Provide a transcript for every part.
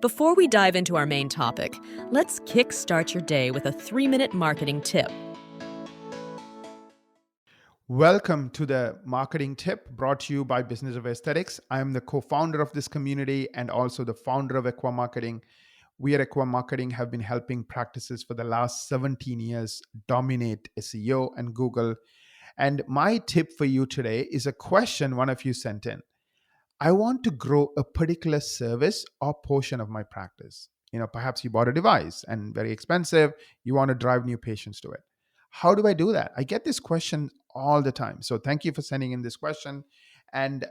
Before we dive into our main topic, let's kickstart your day with a 3-minute marketing tip. Welcome to the marketing tip brought to you by Business of Aesthetics. I am the co-founder of this community and also the founder of Equa Marketing. We at Equa Marketing have been helping practices for the last 17 years dominate SEO and Google. And my tip for you today is a question one of you sent in. I want to grow a particular service or portion of my practice. Perhaps you bought a device and very expensive. You want to drive new patients to it. How do I do that? I get this question all the time. So thank you for sending in this question. And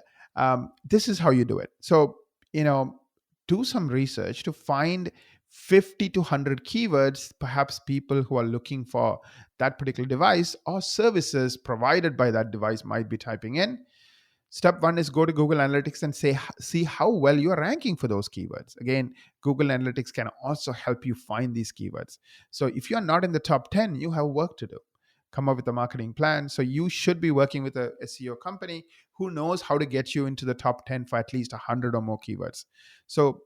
this is how you do it. So, do some research to find 50 to 100 keywords, perhaps people who are looking for that particular device or services provided by that device might be typing in. Step one is go to Google Analytics and see how well you are ranking for those keywords. Again, Google Analytics can also help you find these keywords. So if you're not in the top 10, you have work to do. Come up with a marketing plan. So you should be working with a SEO company who knows how to get you into the top 10 for at least 100 or more keywords. So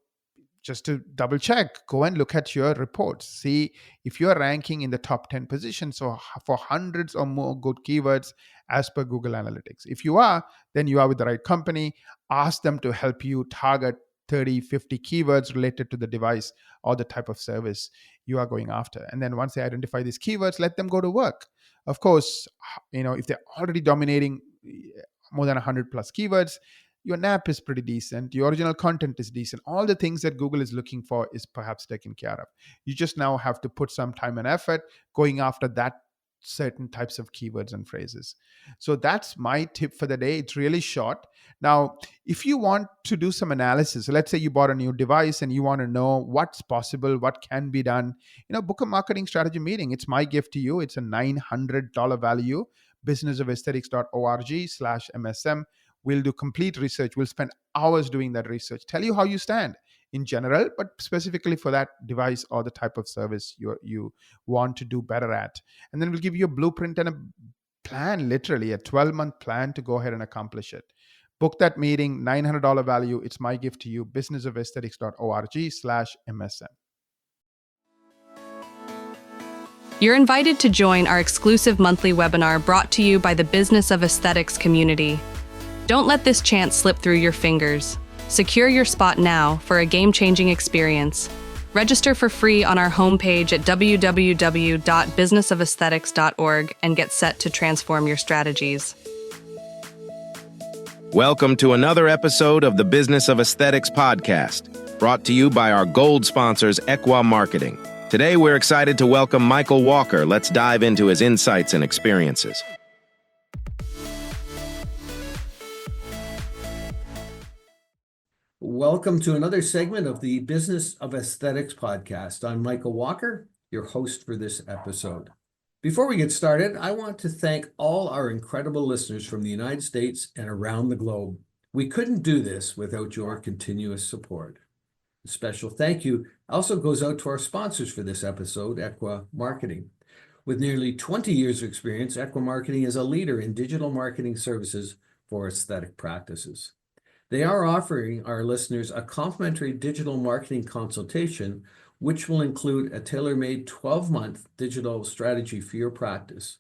just to double check, go and look at your reports. See if you're ranking in the top 10 positions or for hundreds or more good keywords as per Google Analytics. If you are, then you are with the right company. Ask them to help you target 30, 50 keywords related to the device or the type of service you are going after. And then once they identify these keywords, let them go to work. Of course, if they're already dominating more than 100 plus keywords, your NAP is pretty decent, your original content is decent, all the things that Google is looking for is perhaps taken care of. You just now have to put some time and effort going after that certain types of keywords and phrases. So that's my tip for the day. It's really short. Now, if you want to do some analysis, so let's say you bought a new device and you want to know what's possible, what can be done, book a marketing strategy meeting. It's my gift to you. It's a $900 value, businessofesthetics.org/MSM. We'll do complete research. We'll spend hours doing that research, tell you how you stand in general, but specifically for that device or the type of service you want to do better at. And then we'll give you a blueprint and a plan, literally a 12-month plan to go ahead and accomplish it. Book that meeting, $900 value. It's my gift to you, businessofesthetics.org/MSM. You're invited to join our exclusive monthly webinar brought to you by the Business of Aesthetics community. Don't let this chance slip through your fingers. Secure your spot now for a game-changing experience. Register for free on our homepage at www.businessofesthetics.org and get set to transform your strategies. Welcome to another episode of the Business of Aesthetics podcast, brought to you by our gold sponsors, Equa Marketing. Today, we're excited to welcome Michael Walker. Let's dive into his insights and experiences. Welcome to another segment of the Business of Aesthetics podcast. I'm Michael Walker, your host for this episode. Before we get started, I want to thank all our incredible listeners from the United States and around the globe. We couldn't do this without your continuous support. A special thank you also goes out to our sponsors for this episode, Equa Marketing. With nearly 20 years of experience, Equa Marketing is a leader in digital marketing services for aesthetic practices. They are offering our listeners a complimentary digital marketing consultation, which will include a tailor-made 12-month digital strategy for your practice.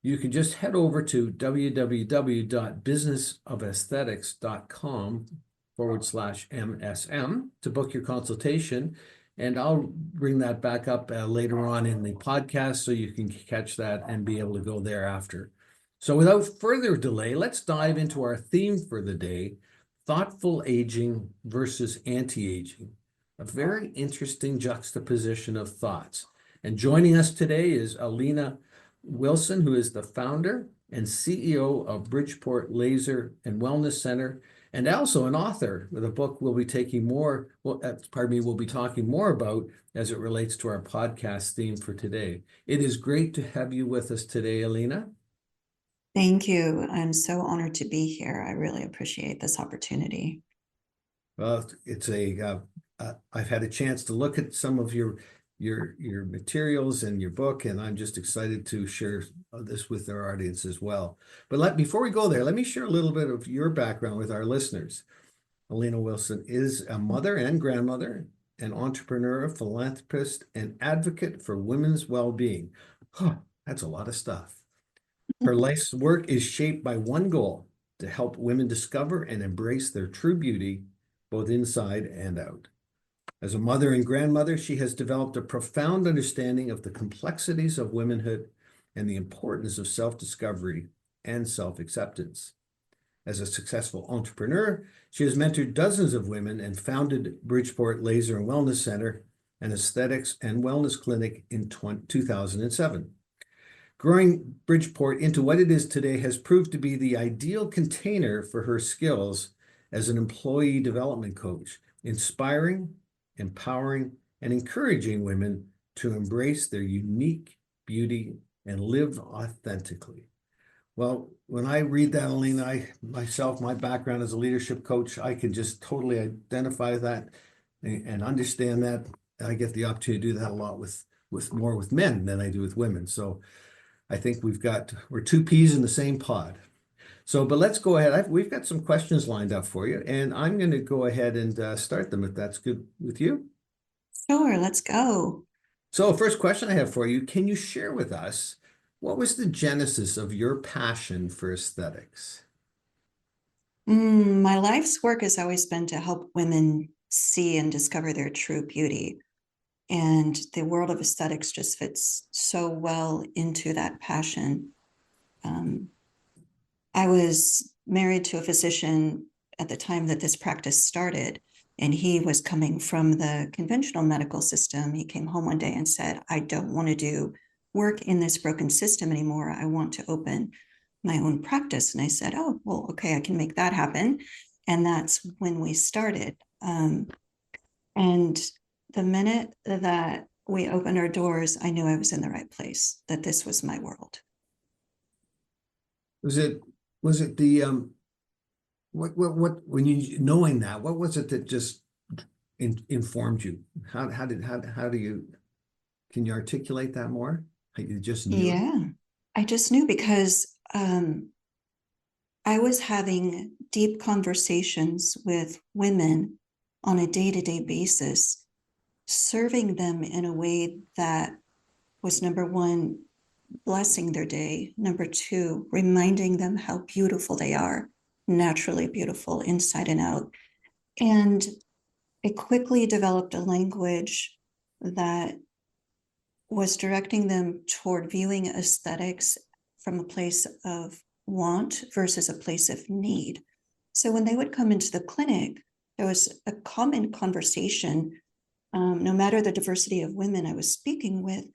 You can just head over to www.businessofesthetics.com/MSM to book your consultation. And I'll bring that back up later on in the podcast so you can catch that and be able to go thereafter. So without further delay, let's dive into our theme for the day: thoughtful aging versus anti-aging, a very interesting juxtaposition of thoughts. And joining us today is Alina Wilson, who is the founder and CEO of Bridgeport Laser and Wellness Center, and also an author with a book we'll be talking more about as it relates to our podcast theme for today. It is great to have you with us today, Alina. Thank you. I'm so honored to be here. I really appreciate this opportunity. Well, I've had a chance to look at some of your materials and your book, and I'm just excited to share this with our audience as well. But before we go there, let me share a little bit of your background with our listeners. Alina Wilson is a mother and grandmother, an entrepreneur, philanthropist, and advocate for women's well-being. Huh, that's a lot of stuff. Her life's work is shaped by one goal: to help women discover and embrace their true beauty, both inside and out. As a mother and grandmother, she has developed a profound understanding of the complexities of womanhood and the importance of self-discovery and self-acceptance. As a successful entrepreneur, she has mentored dozens of women and founded Bridgeport Laser and Wellness Center, an aesthetics and wellness clinic in 2007. Growing Bridgeport into what it is today has proved to be the ideal container for her skills as an employee development coach, inspiring, empowering, and encouraging women to embrace their unique beauty and live authentically. Well, when I read that, Alina, my background as a leadership coach, I can just totally identify that and understand that. I get the opportunity to do that a lot with more with men than I do with women. So I think we're two peas in the same pod. So, but let's go ahead. We've got some questions lined up for you, and I'm going to go ahead and start them if that's good with you. Sure, let's go. So, first question I have for you: can you share with us what was the genesis of your passion for aesthetics? My life's work has always been to help women see and discover their true beauty. And the world of aesthetics just fits so well into that passion. I was married to a physician at the time that this practice started, and he was coming from the conventional medical system. He came home one day and said, I don't want to do work in this broken system anymore. I want to open my own practice. And I said, oh, well, okay, I can make that happen. And that's when we started. And the minute that we opened our doors, I knew I was in the right place, that this was my world. Was it the what when you knowing that, what was it that just informed you? How do you, can you articulate that more? You just knew? Yeah, I just knew because I was having deep conversations with women on a day-to-day basis, serving them in a way that was, number one, blessing their day. Number two, reminding them how beautiful they are, naturally beautiful inside and out. And it quickly developed a language that was directing them toward viewing aesthetics from a place of want versus a place of need. So when they would come into the clinic, there was a common conversation, no matter the diversity of women I was speaking with,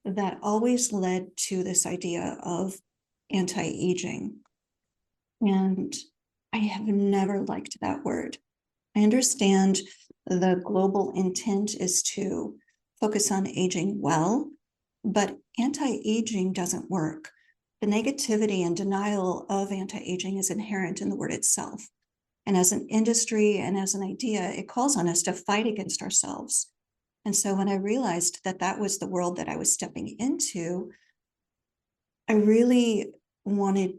that always led to this idea of anti-aging. And I have never liked that word. I understand the global intent is to focus on aging well, but anti-aging doesn't work. The negativity and denial of anti-aging is inherent in the word itself. And as an industry and as an idea, it calls on us to fight against ourselves. And so when I realized that that was the world that I was stepping into, I really wanted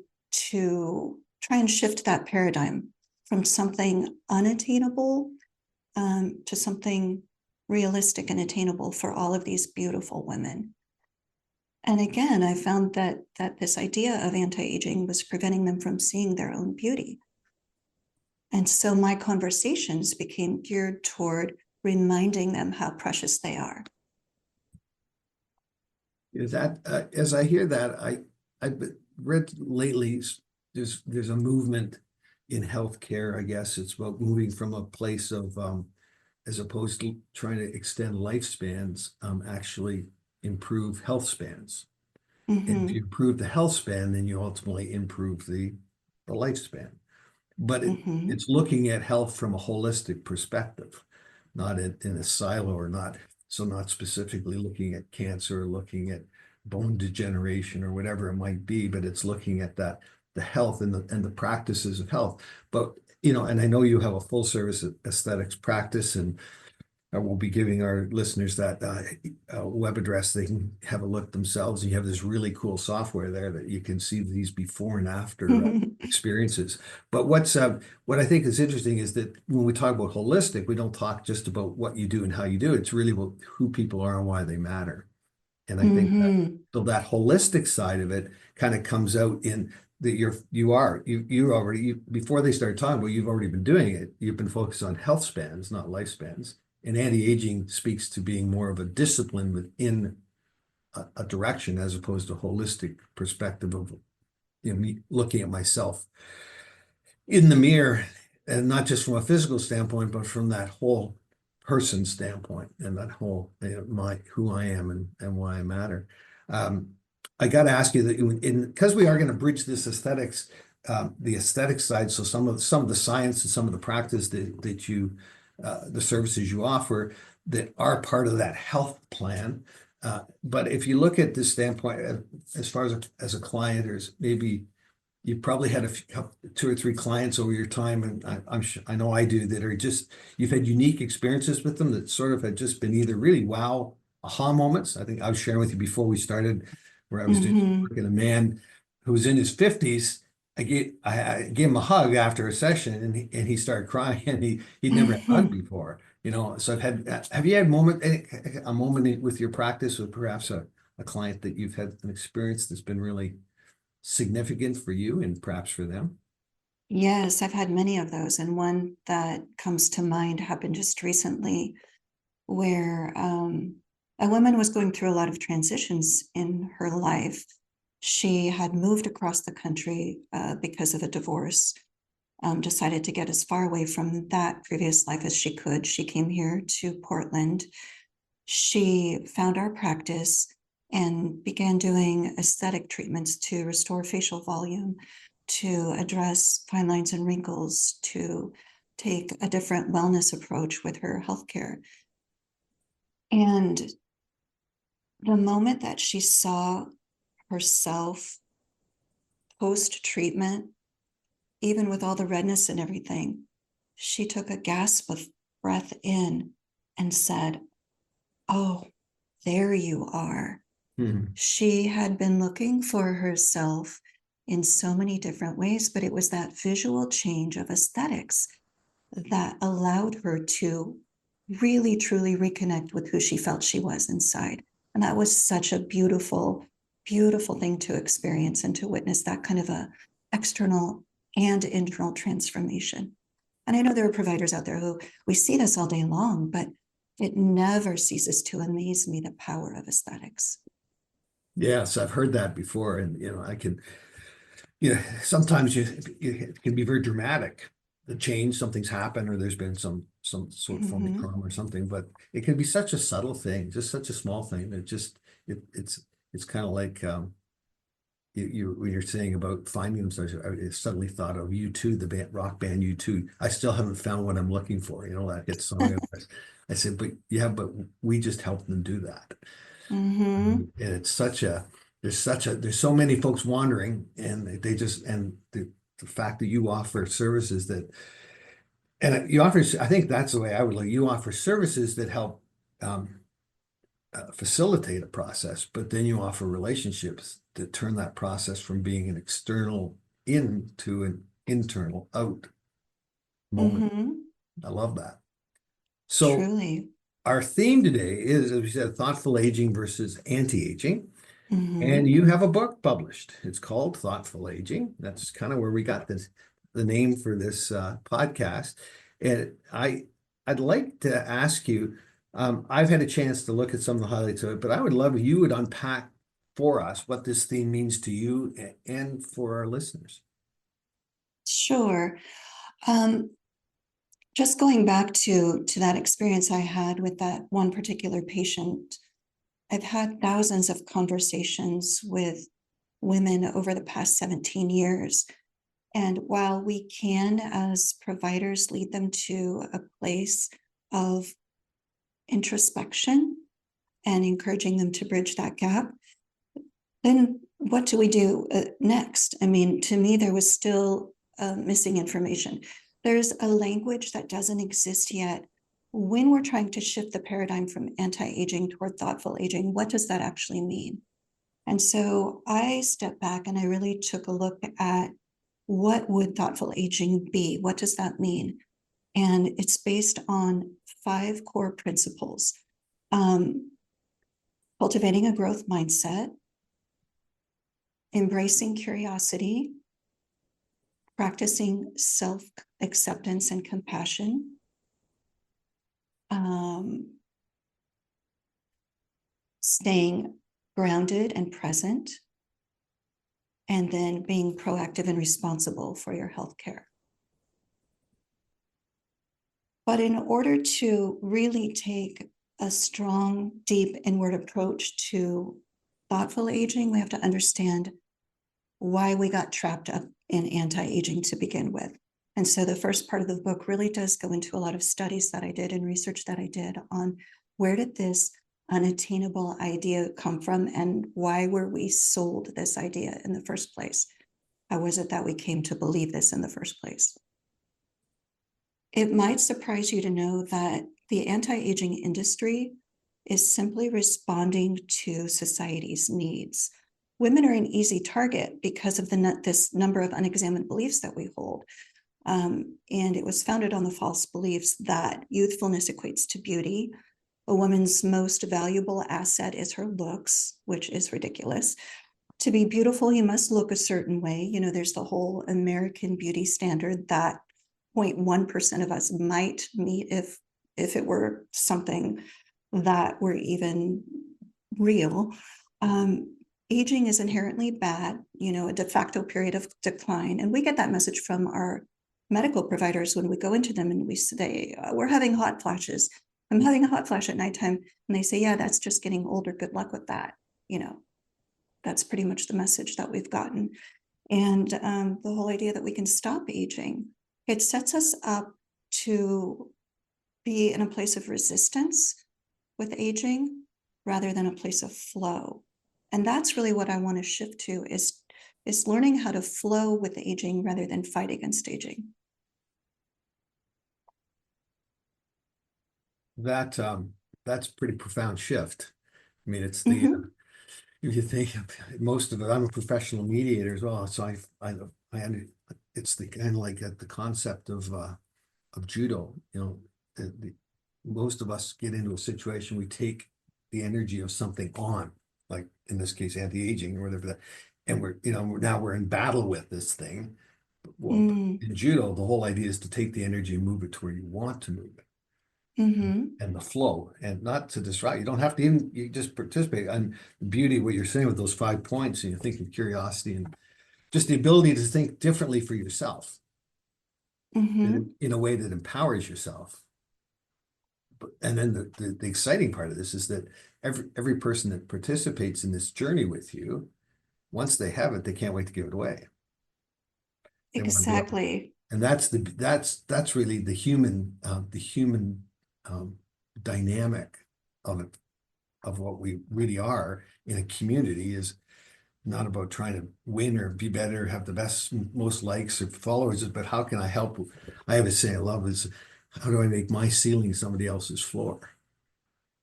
to try and shift that paradigm from something unattainable to something realistic and attainable for all of these beautiful women. And again, I found that this idea of anti-aging was preventing them from seeing their own beauty. And so my conversations became geared toward reminding them how precious they are. Is that as I hear that, I've read lately there's a movement in healthcare. I guess it's about moving from a place of as opposed to trying to extend lifespans, actually improve health spans. And if you improve the health span, then you ultimately improve the lifespan. But it's looking at health from a holistic perspective, not in a silo, or not specifically looking at cancer or looking at bone degeneration or whatever it might be, but it's looking at the health and the practices of health. But and I know you have a full service aesthetics practice, and we'll be giving our listeners that web address. They can have a look themselves. You have this really cool software there that you can see these before and after experiences. But what I think is interesting is that when we talk about holistic, we don't talk just about what you do and how you do it. It's really about who people are and why they matter. And I think so that holistic side of it kind of comes out in that you already before they start talking about, you've already been doing it. You've been focused on health spans, not lifespans. And anti-aging speaks to being more of a discipline within a direction as opposed to a holistic perspective of me looking at myself in the mirror, and not just from a physical standpoint, but from that whole person standpoint and that whole who I am and why I matter. I got to ask you that because we are going to bridge this aesthetics, the aesthetic side. So some of the science and some of the practice that you the services you offer that are part of that health plan. But if you look at this standpoint, as far as a client, or maybe you probably had two or three clients over your time, and I know I do, that are just, you've had unique experiences with them that sort of had just been either really wow, aha moments. I think I was sharing with you before we started, where I was doing work, and a man who was in his 50s. I gave him a hug after a session, and he started crying, and he'd never had a hug before. So have you had a moment with your practice with perhaps a client that you've had an experience that's been really significant for you and perhaps for them? Yes, I've had many of those. And one that comes to mind happened just recently where a woman was going through a lot of transitions in her life. She had moved across the country because of a divorce, decided to get as far away from that previous life as she could. She came here to Portland. She found our practice and began doing aesthetic treatments to restore facial volume, to address fine lines and wrinkles, to take a different wellness approach with her healthcare. And the moment that she saw herself post-treatment, even with all the redness and everything, she took a gasp of breath in and said, "Oh, there you are." She had been looking for herself in so many different ways, but it was that visual change of aesthetics that allowed her to really, truly reconnect with who she felt she was inside. And that was such a beautiful, beautiful thing to experience and to witness, that kind of a external and internal transformation. And I know there are providers out there who we see this all day long, but it never ceases to amaze me, the power of aesthetics. Yes, I've heard that before. And, I can, sometimes it can be very dramatic. The change, something's happened, or there's been some sort of form of trauma or something, but it can be such a subtle thing, just such a small thing that it's kind of like, when you're saying about finding themselves, I suddenly thought of U2, the rock band U2. I still haven't found what I'm looking for, that hit song. I said, but we just help them do that. And it's there's so many folks wandering, and the fact that you offer services that, and you offer, I think that's the way I would look. You offer services that help facilitate a process, but then you offer relationships that turn that process from being an external in to an internal out moment. I love that. So Truly. Our theme today is, as we said, thoughtful aging versus anti-aging. And you have a book published. It's called Thoughtful Aging. That's kind of where we got the name for this podcast. And I'd like to ask you, I've had a chance to look at some of the highlights of it, but I would love if you would unpack for us what this theme means to you and for our listeners. Sure. Just going back to that experience I had with that one particular patient, I've had thousands of conversations with women over the past 17 years. And while we can, as providers, lead them to a place of introspection and encouraging them to bridge that gap, then what do we do next? I mean, to me, there was still missing information. There's a language that doesn't exist yet when we're trying to shift the paradigm from anti-aging toward thoughtful aging, what does that actually mean? And so I stepped back and I really took a look at what would thoughtful aging be? What does that mean? And it's based on 5 core principles. Cultivating a growth mindset, embracing curiosity, practicing self-acceptance and compassion, staying grounded and present, and then being proactive and responsible for your healthcare. But in order to really take a strong, deep inward approach to thoughtful aging, we have to understand why we got trapped up in anti-aging to begin with. And so the first part of the book really does go into a lot of studies that I did and research that I did on where did this unattainable idea come from and why were we sold this idea in the first place? How was it that we came to believe this in the first place? It might surprise you to know that the anti-aging industry is simply responding to society's needs. Women are an easy target because of this number of unexamined beliefs that we hold. And it was founded on the false beliefs that youthfulness equates to beauty. A woman's most valuable asset is her looks, which is ridiculous. To be beautiful, you must look a certain way. You know, there's the whole American beauty standard that 0.1% of us might meet if it were something that were even real. Aging is inherently bad, you know, a de facto period of decline. And we get that message from our medical providers when we go into them and we say, we're having hot flashes. I'm having a hot flash at nighttime. And they say, yeah, that's just getting older. Good luck with that. You know, that's pretty much the message that we've gotten. And the whole idea that we can stop aging, it sets us up to be in a place of resistance with aging rather than a place of flow. And that's really what I want to shift to is learning how to flow with aging rather than fight against aging. That's a pretty profound shift. I mean, it's the if you think most of it, I'm a professional mediator as well, so it's the kind of like the concept of judo. You know, most of us get into a situation, we take the energy of something on, like in this case, anti-aging or whatever that, and now we're in battle with this thing. Well, in judo, the whole idea is to take the energy and move it to where you want to move it. And the flow, and not to disrupt. You don't have to even, you just participate. And the beauty of what you're saying with those 5 points, and you think of curiosity and just the ability to think differently for yourself in a way that empowers yourself. And then the exciting part of this is that every person that participates in this journey with you, once they have it, they can't wait to give it away. Exactly. And that's really the human dynamic of what we really are in a community, is not about trying to win or be better, have the best, most likes or followers, but how can I help? I have a saying I love is, how do I make my ceiling somebody else's floor?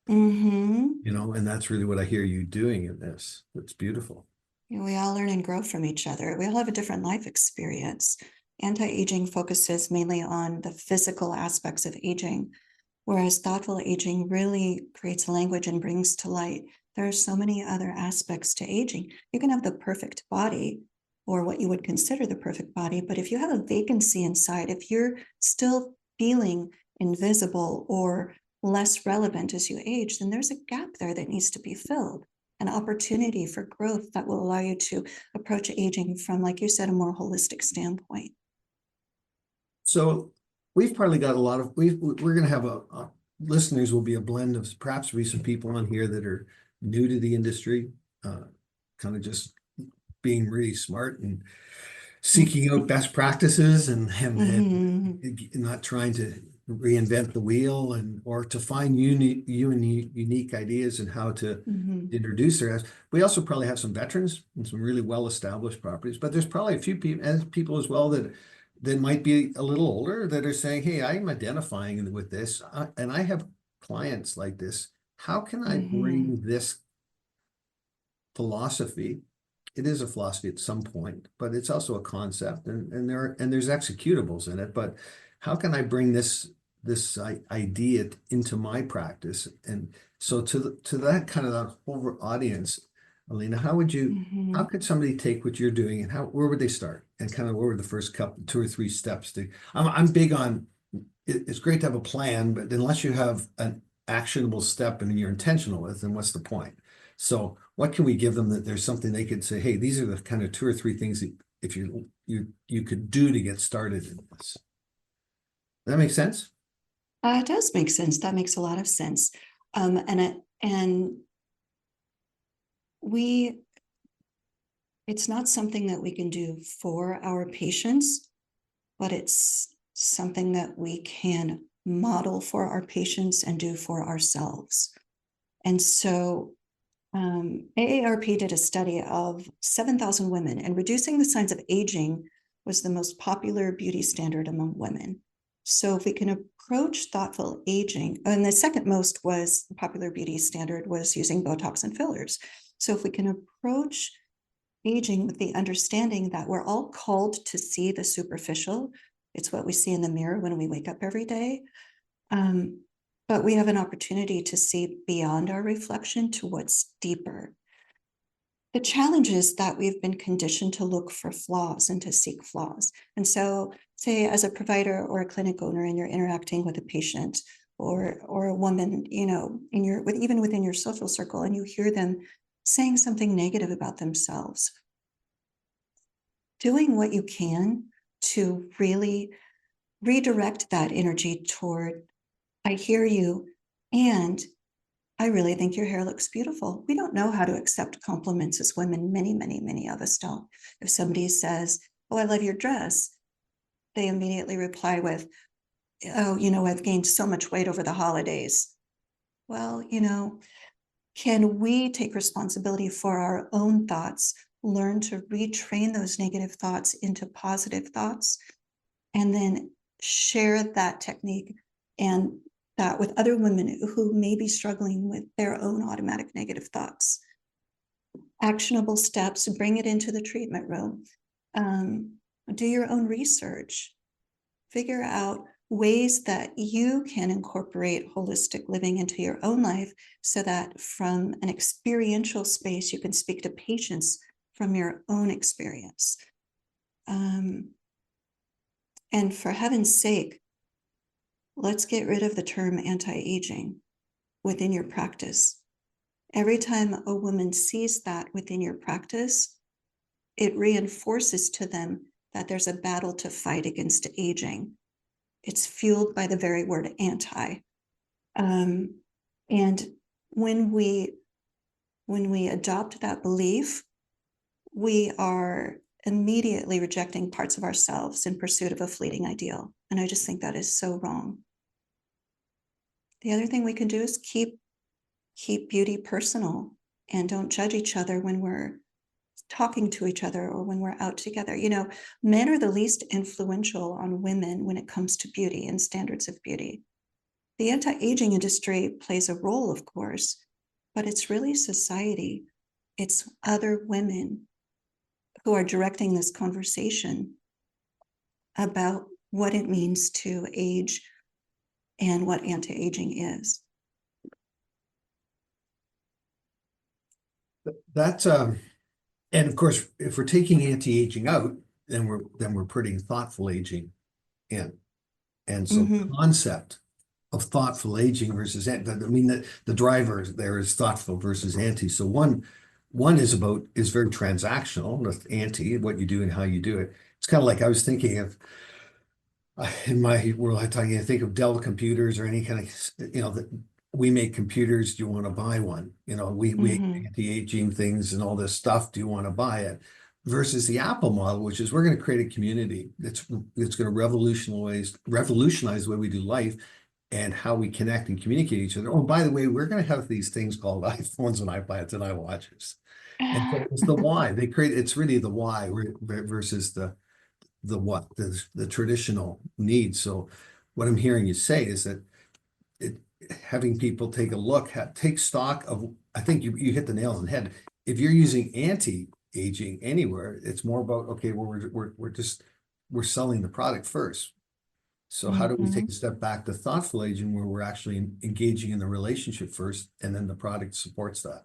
You know, and that's really what I hear you doing in this. It's beautiful. You know, we all learn and grow from each other. We all have a different life experience. Anti-aging focuses mainly on the physical aspects of aging, whereas thoughtful aging really creates language and brings to light. There are so many other aspects to aging. You can have the perfect body, or what you would consider the perfect body, but if you have a vacancy inside, if you're still feeling invisible or less relevant as you age, then there's a gap there that needs to be filled, an opportunity for growth that will allow you to approach aging from, like you said, a more holistic standpoint. So we've probably got we're going to have listeners will be a blend of perhaps some people on here that are new to the industry, kind of just being really smart and seeking out best practices and not trying to reinvent the wheel or to find unique ideas and how to introduce their. We also probably have some veterans and some really well-established properties, but there's probably a few people as well that that might be a little older that are saying, hey, I'm identifying with this, and I have clients like this. How can I bring this philosophy? It is a philosophy at some point, but it's also a concept, and there's executables in it. But how can I bring this idea into my practice? And so to that kind of that whole audience, Alina, how could somebody take what you're doing and where would they start? And kind of what were the first couple, 2 or 3 steps? I'm big on, it's great to have a plan, but unless you have an actionable step and you're intentional with, then what's the point? So what can we give them that there's something they could say, hey, these are the kind of 2 or 3 things that if you could do to get started in this. Does that make sense? It does make sense. That makes a lot of sense. It's not something that we can do for our patients, but it's something that we can model for our patients and do for ourselves. And so AARP did a study of 7,000 women, and reducing the signs of aging was the most popular beauty standard among women. So if we can approach thoughtful aging, and the second most was popular beauty standard was using Botox and fillers. So if we can approach aging with the understanding that we're all called to see the superficial, it's what we see in the mirror when we wake up every day. But we have an opportunity to see beyond our reflection to what's deeper. The challenge is that we've been conditioned to look for flaws and to seek flaws. And so, say as a provider or a clinic owner, and you're interacting with a patient or a woman, even within your social circle, and you hear them saying something negative about themselves, doing what you can to really redirect that energy toward, I hear you, and I really think your hair looks beautiful. We don't know how to accept compliments as women. Many of us don't. If somebody says, oh, I love your dress, they immediately reply with, oh, I've gained so much weight over the holidays. Well, can we take responsibility for our own thoughts, learn to retrain those negative thoughts into positive thoughts, and then share that technique and that with other women who may be struggling with their own automatic negative thoughts? Actionable steps, bring it into the treatment room. Do your own research. Figure out ways that you can incorporate holistic living into your own life so that from an experiential space, you can speak to patients from your own experience. And for heaven's sake, let's get rid of the term anti-aging within your practice. Every time a woman sees that within your practice, it reinforces to them that there's a battle to fight against aging. It's fueled by the very word anti. And when we adopt that belief, we are immediately rejecting parts of ourselves in pursuit of a fleeting ideal. And I just think that is so wrong. The other thing we can do is keep beauty personal and don't judge each other when we're talking to each other or when we're out together. Men are the least influential on women when it comes to beauty and standards of beauty. The anti-aging industry plays a role, of course, but it's really society. It's other women who are directing this conversation about what it means to age and what anti-aging is. That's and of course, if we're taking anti-aging out, then we're putting thoughtful aging in. And so the concept of thoughtful aging versus, the driver there is thoughtful versus anti. So one is very transactional with anti, what you do and how you do it. It's kind of like I was thinking of, in my world, I think of Dell computers or any kind of, that we make computers. Do you want to buy one? We make anti-aging things and all this stuff. Do you want to buy it? Versus the Apple model, which is we're going to create a community that's going to revolutionize the way we do life and how we connect and communicate each other. Oh, by the way, we're going to have these things called iPhones and iPads and iWatches. And so it's the why they create. It's really the why versus the the traditional needs. So what I'm hearing you say is that having people take a look, take stock of, I think you hit the nail on the head. If you're using anti-aging anywhere, it's more about, okay, well, we're selling the product first. So how do we take a step back to thoughtful aging, where we're actually engaging in the relationship first, and then the product supports that?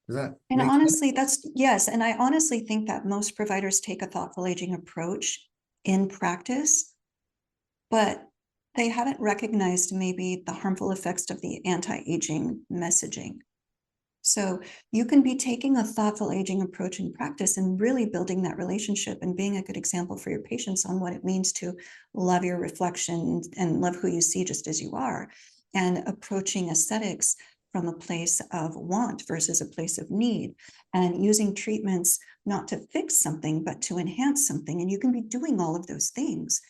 Does that And make sense? honestly, yes. And I honestly think that most providers take a thoughtful aging approach in practice, but they haven't recognized maybe the harmful effects of the anti-aging messaging. So you can be taking a thoughtful aging approach in practice and really building that relationship and being a good example for your patients on what it means to love your reflection and love who you see just as you are, and approaching aesthetics from a place of want versus a place of need, and using treatments not to fix something, but to enhance something. And you can be doing all of those things.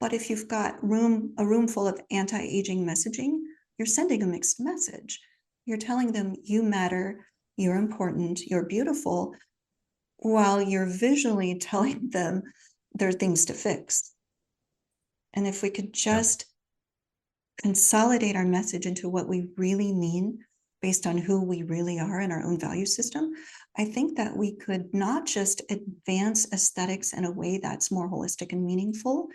But if you've got a room full of anti-aging messaging, you're sending a mixed message. You're telling them you matter, you're important, you're beautiful, while you're visually telling them there are things to fix. And if we could just consolidate our message into what we really mean based on who we really are in our own value system, I think that we could not just advance aesthetics in a way that's more holistic and meaningful,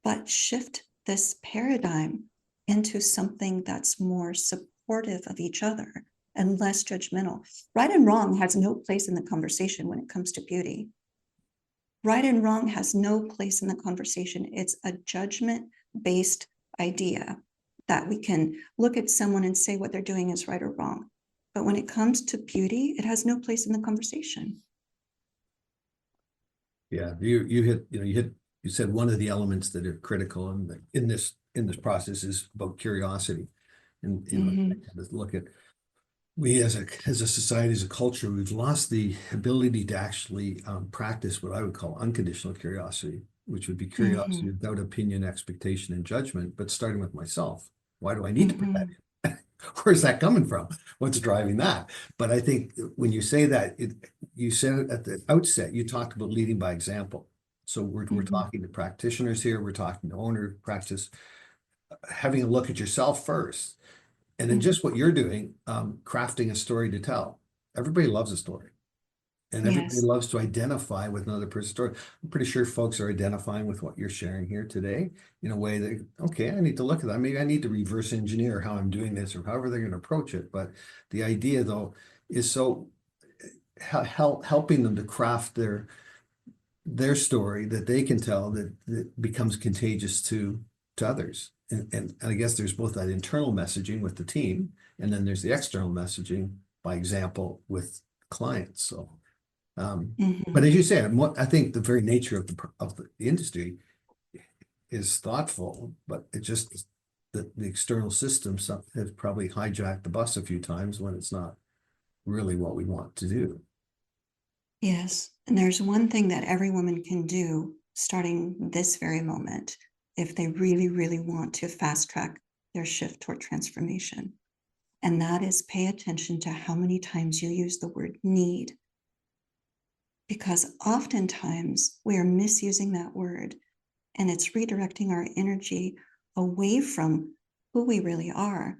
but shift this paradigm into something that's more supportive of each other and less judgmental. Right and wrong has no place in the conversation when it comes to beauty. Right and wrong has no place in the conversation. It's a judgment-based idea that we can look at someone and say what they're doing is right or wrong. But when it comes to beauty, it has no place in the conversation. Yeah, you said one of the elements that are critical in this process is about curiosity. And look at, we as a society, as a culture, we've lost the ability to actually practice what I would call unconditional curiosity, which would be curiosity without opinion, expectation, and judgment, but starting with myself. Why do I need to protect it? Where's that coming from? What's driving that? But I think when you say that, you said it at the outset, you talked about leading by example. So we're talking to practitioners here, we're talking to owner practice, having a look at yourself first. And then just what you're doing, crafting a story to tell. Everybody loves a story. And everybody loves to identify with another person's story. I'm pretty sure folks are identifying with what you're sharing here today in a way that, okay, I need to look at that. Maybe I need to reverse engineer how I'm doing this or however they're going to approach it. But the idea, though, is so helping them to craft their story that they can tell that becomes contagious to others. And I guess there's both that internal messaging with the team, and then there's the external messaging by example with clients. So, but as you say, I think the very nature of the industry is thoughtful, but it just the external system has probably hijacked the bus a few times when it's not really what we want to do. Yes. And there's one thing that every woman can do starting this very moment if they really, really want to fast track their shift toward transformation. And that is pay attention to how many times you use the word need. Because oftentimes we are misusing that word, and it's redirecting our energy away from who we really are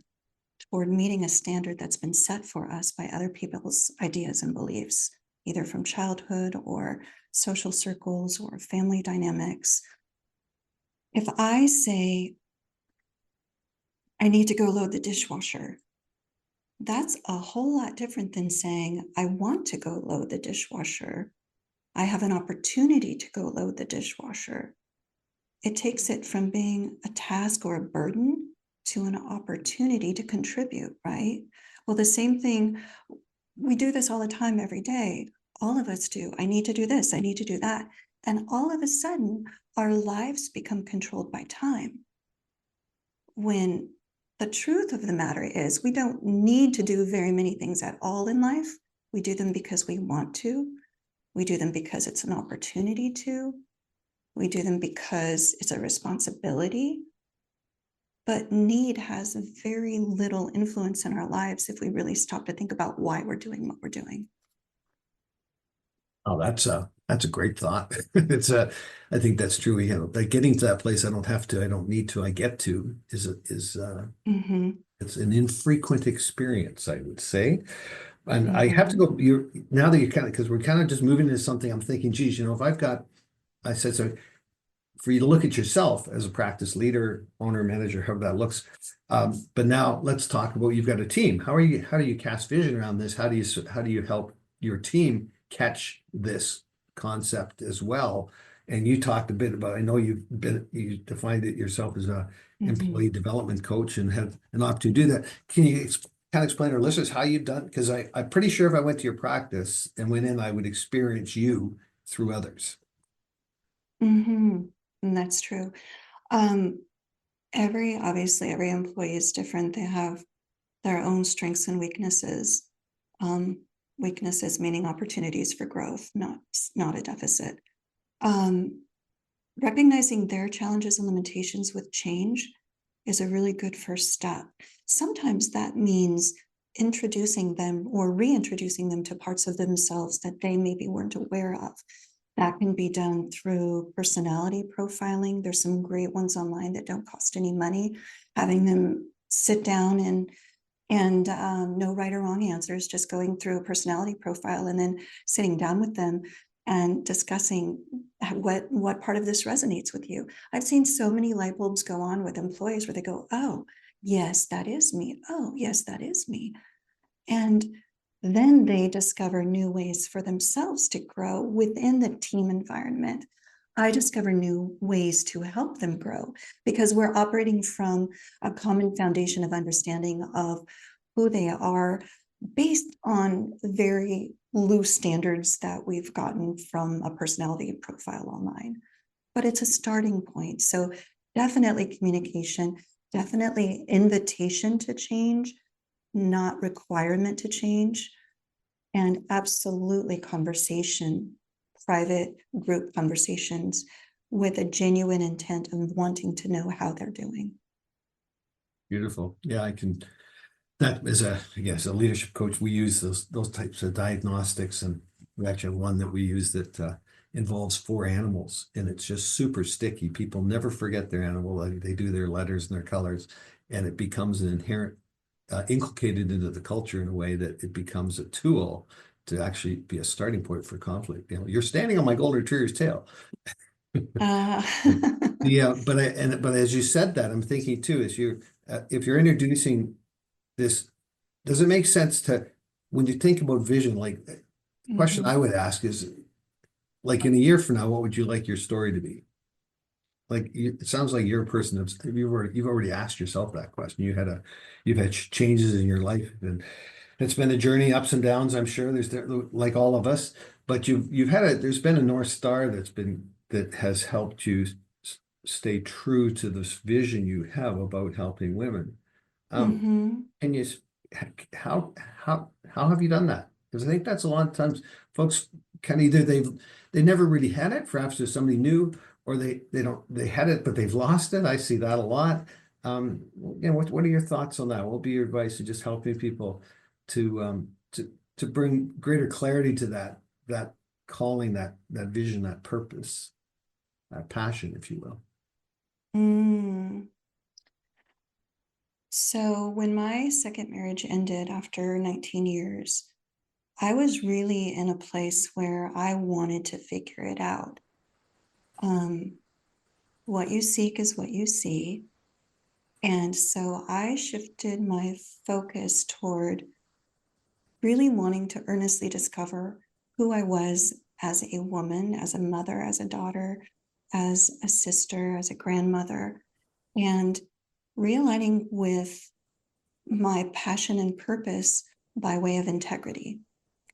toward meeting a standard that's been set for us by other people's ideas and beliefs, either from childhood or social circles or family dynamics. If I say, I need to go load the dishwasher, that's a whole lot different than saying, I want to go load the dishwasher. I have an opportunity to go load the dishwasher. It takes it from being a task or a burden to an opportunity to contribute, right? Well, the same thing, we do this all the time, every day. All of us do. I need to do this, I need to do that. And all of a sudden, our lives become controlled by time. When the truth of the matter is, we don't need to do very many things at all in life. We do them because we want to. We do them because it's an opportunity to. We do them because it's a responsibility. But need has very little influence in our lives if we really stop to think about why we're doing what we're doing. Oh, that's a great thought. I think that's true. Like getting to that place, I don't need to, I get to Hmm. it's an infrequent experience, I would say. And I have to Hmm. go, now that because we're kind of just moving into something, I'm thinking, geez, if I said, so for you to look at yourself as a practice leader, owner, manager, however that looks. But now let's talk about, you've got a team. How do you cast vision around this? How do you help your team catch this concept as well? And you talked a bit about, I know you defined it yourself as a Hmm. employee development coach and have an opportunity to do that. Can you kind of explain to our listeners how you've done? Because I'm pretty sure if I went to your practice and went in, I would experience you through others. Hmm. And that's true. Um, obviously, every employee is different. They have their own strengths and weaknesses. Um, Weaknesses meaning opportunities for growth, not a deficit. Um, Recognizing their challenges and limitations with change is a really good first step. Sometimes that means introducing them or reintroducing them to parts of themselves that they maybe weren't aware of. That can be done through personality profiling. There's some great ones online that don't cost any money. Having them sit down and no right or wrong answers, just going through a personality profile and then sitting down with them and discussing what part of this resonates with you. I've seen so many light bulbs go on with employees where they go, oh, yes, that is me. Oh, yes, that is me. And then they discover new ways for themselves to grow within the team environment. I discover new ways to help them grow because we're operating from a common foundation of understanding of who they are based on very loose standards that we've gotten from a personality profile online. But it's a starting point. So definitely communication, definitely invitation to change, not requirement to change, and absolutely conversation, private group conversations with a genuine intent of wanting to know how they're doing. Beautiful. Yeah, that is I guess, a leadership coach. We use those types of diagnostics, and we actually have one that we use that involves 4 animals, and it's just super sticky. People never forget their animal. They do their letters and their colors, and it becomes an inherent inculcated into the culture in a way that it becomes a tool to actually be a starting point for conflict. You're standing on my golden retriever's tail. Uh, Yeah, but as you said that, I'm thinking too, if you're introducing this, does it make sense when you think about vision, like the question I mhm. would ask is, like in a year from now, what would you like your story to be? Like, it sounds like you're a person you've already asked yourself that question. You've had changes in your life, and it's been a journey, ups and downs. I'm sure like all of us, but there's been a North Star that has helped you stay true to this vision you have about helping women. Um, Mhm. can you, how have you done that? Because I think that's a lot of times folks kind of either they never really had it, perhaps there's somebody new, or they had it, but they've lost it. I see that a lot. What are your thoughts on that? What would be your advice to just helping people to bring greater clarity to that calling, that vision, that purpose, that passion, if you will? Mm. So when my second marriage ended after 19 years, I was really in a place where I wanted to figure it out. Um, what you seek is what you see. And so I shifted my focus toward really wanting to earnestly discover who I was as a woman, as a mother, as a daughter, as a sister, as a grandmother, and realigning with my passion and purpose by way of integrity.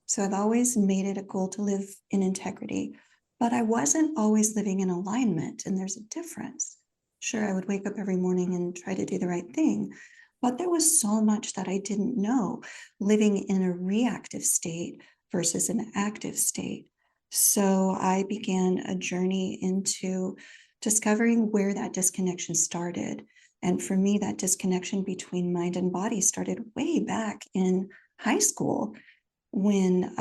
So I've always made it a goal to live in integrity, but I wasn't always living in alignment, and there's a difference. Sure, I would wake up every morning and try to do the right thing, but there was so much that I didn't know, living in a reactive state versus an active state. So I began a journey into discovering where that disconnection started. And for me, that disconnection between mind and body started way back in high school when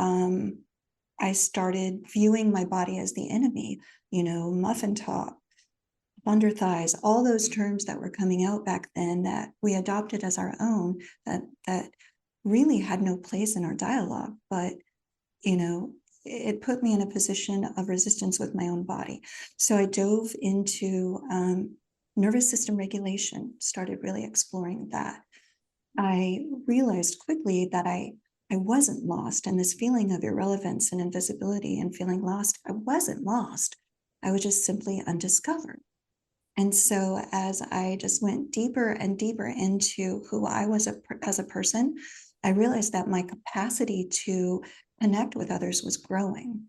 I started viewing my body as the enemy, muffin top, under thighs, all those terms that were coming out back then that we adopted as our own, that really had no place in our dialogue. But, it put me in a position of resistance with my own body. So I dove into nervous system regulation, started really exploring that. I realized quickly that I wasn't lost, and this feeling of irrelevance and invisibility and feeling lost, I wasn't lost. I was just simply undiscovered. And so as I just went deeper and deeper into who I was as a person, I realized that my capacity to connect with others was growing,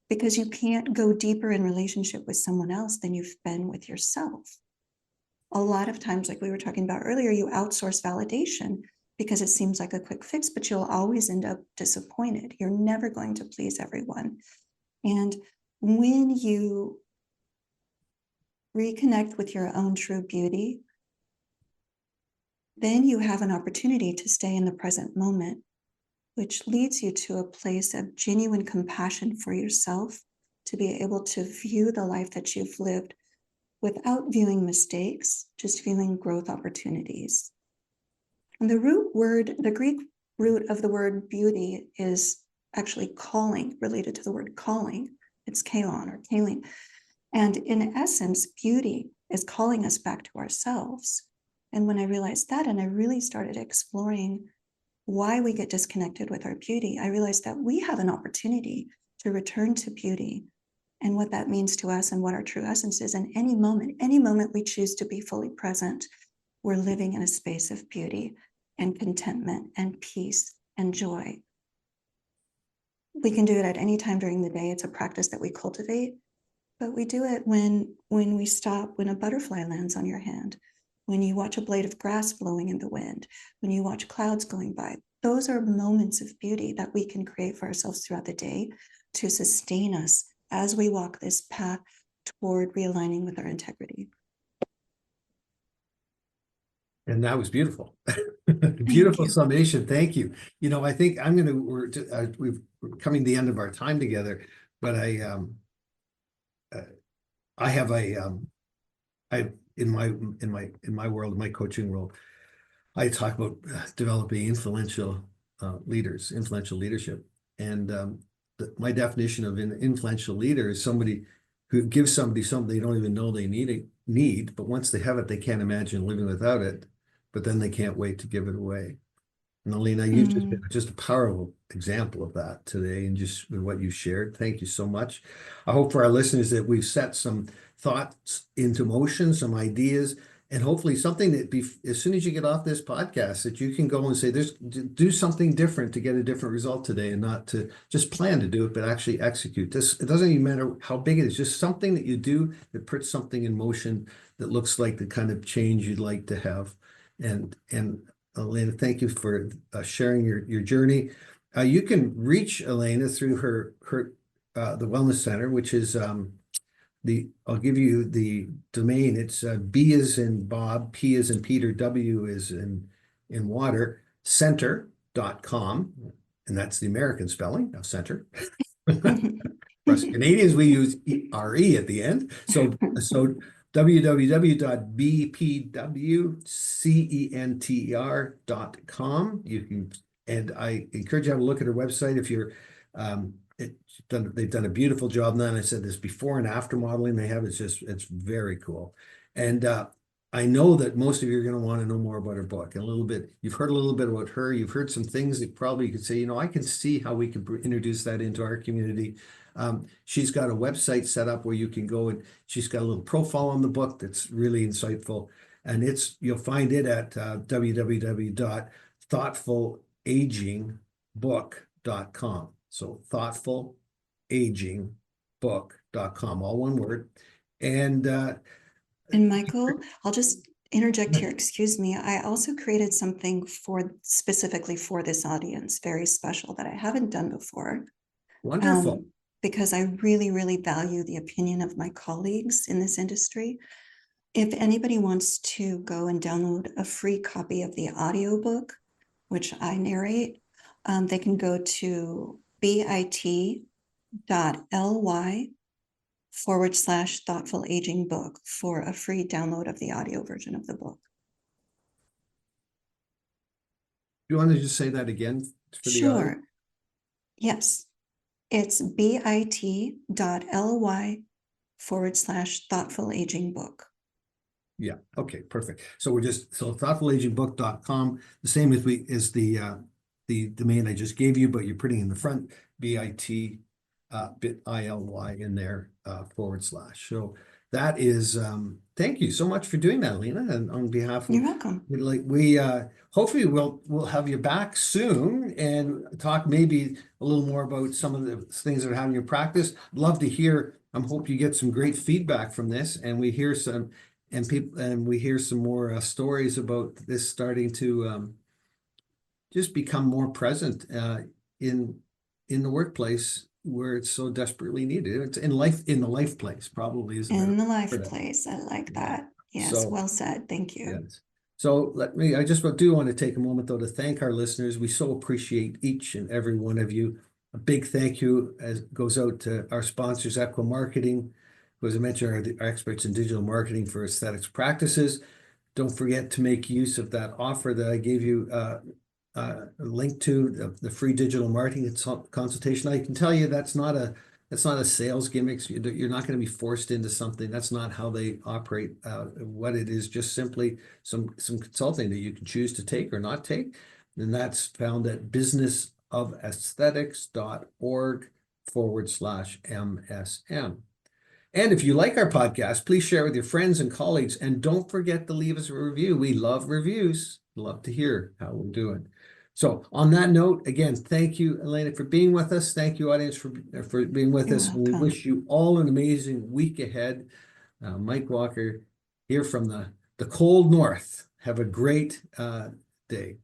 because you can't go deeper in relationship with someone else than you've been with yourself. A lot of times, like we were talking about earlier, you outsource validation because it seems like a quick fix, but you'll always end up disappointed. You're never going to please everyone. And when you reconnect with your own true beauty, then you have an opportunity to stay in the present moment, which leads you to a place of genuine compassion for yourself, to be able to view the life that you've lived without viewing mistakes, just viewing growth opportunities. And the Greek root of the word beauty is actually calling, related to the word calling. It's kalon or kaling. And in essence, beauty is calling us back to ourselves. And when I realized that, and I really started exploring why we get disconnected with our beauty, I realized that we have an opportunity to return to beauty and what that means to us and what our true essence is. And any moment we choose to be fully present, we're living in a space of beauty and contentment and peace and joy. We can do it at any time during the day. It's a practice that we cultivate, but we do it when we stop, when a butterfly lands on your hand, when you watch a blade of grass blowing in the wind, when you watch clouds going by. Those are moments of beauty that we can create for ourselves throughout the day to sustain us as we walk this path toward realigning with our integrity. And that was beautiful. Beautiful summation. Thank you. I think we're coming to the end of our time together, but I have in my world, my coaching world, I talk about developing influential leadership. And my definition of an influential leader is somebody who gives somebody something they don't even know they need, but once they have it, they can't imagine living without it, but then they can't wait to give it away. And Alina, you've just been just a powerful example of that today, and just what you shared. Thank you so much. I hope for our listeners that we've set some thoughts into motion, some ideas, and hopefully something that as soon as you get off this podcast, that you can go and say, do something different to get a different result today, and not to just plan to do it, but actually execute this. It doesn't even matter how big it is, just something that you do that puts something in motion that looks like the kind of change you'd like to have. And Alina, thank you for sharing your journey. You can reach Alina through her the Wellness Center, which is I'll give you the domain. It's B as in Bob, P as in Peter, W as in water, center.com. And that's the American spelling of center. For us Canadians, we use RE at the end. So www.bpwcenter.com. And I encourage you to have a look at her website if you're they've done a beautiful job. And then I said this before and after modeling they have. It's very cool. And I know that most of you are going to want to know more about her book. And you've heard a little bit about her. You've heard some things that probably you could say, I can see how we could introduce that into our community. She's got a website set up where you can go, and she's got a little profile on the book that's really insightful. And you'll find it at www.thoughtfulagingbook.com. So thoughtfulagingbook.com, all one word. And Michael, I'll just interject here. Excuse me. I also created something specifically for this audience, very special, that I haven't done before. Wonderful. Because I really, really value the opinion of my colleagues in this industry. If anybody wants to go and download a free copy of the audiobook, which I narrate, they can go to bit.ly/, thoughtful aging book for a free download of the audio version of the book. Do you want to just say that again for the audience? Sure. Yes. It's bit.ly/thoughtful aging book. Yeah. Okay. Perfect. So thoughtfulagingbook.com, the same as the domain I just gave you, but you're putting in the front bit.ly in there /. So that is thank you so much for doing that, Alina. And on behalf of You're welcome. we hopefully we'll have you back soon and talk maybe a little more about some of the things that are happening in your practice. I'd love to hear. I hope you get some great feedback from this, and we hear some more stories about this starting to just become more present in the workplace where it's so desperately needed. It's in the life place, probably is in the life place. I like that. Yes, So, well said. Thank you. yes. So I just do want to take a moment though to thank our listeners. We so appreciate each and every one of you. A big thank you goes out to our sponsors, Equa Marketing, who, as I mentioned, are experts in digital marketing for aesthetics practices. Don't forget to make use of that offer that I gave you a link to, the free digital marketing consultation. I can tell you that's not a sales gimmick. You're not going to be forced into something. That's not how they operate. What it is, just simply some consulting that you can choose to take or not take. And that's found at businessofesthetics.org/MSM. And if you like our podcast, please share with your friends and colleagues. And don't forget to leave us a review. We love reviews. Love to hear how we're doing. So on that note, again, thank you, Alina, for being with us. Thank you, audience, for being with us. We wish you all an amazing week ahead. Mike Walker here from the cold north. Have a great day.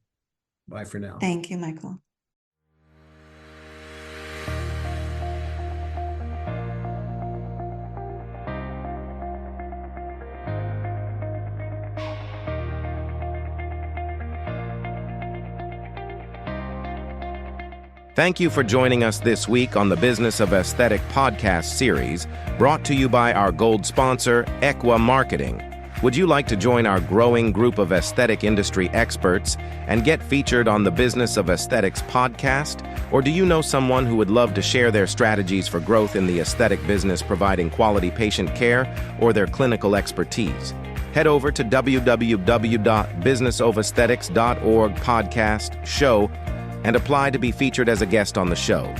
Bye for now. Thank you, Michael. Thank you for joining us this week on the Business of Aesthetic podcast series, brought to you by our gold sponsor, Equa Marketing. Would you like to join our growing group of aesthetic industry experts and get featured on the Business of Aesthetics podcast? Or do you know someone who would love to share their strategies for growth in the aesthetic business, providing quality patient care, or their clinical expertise? Head over to www.businessofesthetics.org podcast show and apply to be featured as a guest on the show.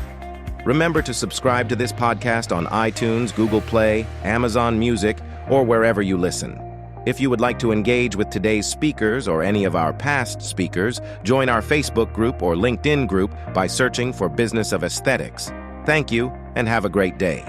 Remember to subscribe to this podcast on iTunes, Google Play, Amazon Music, or wherever you listen. If you would like to engage with today's speakers or any of our past speakers, join our Facebook group or LinkedIn group by searching for Business of Aesthetics. Thank you, and have a great day.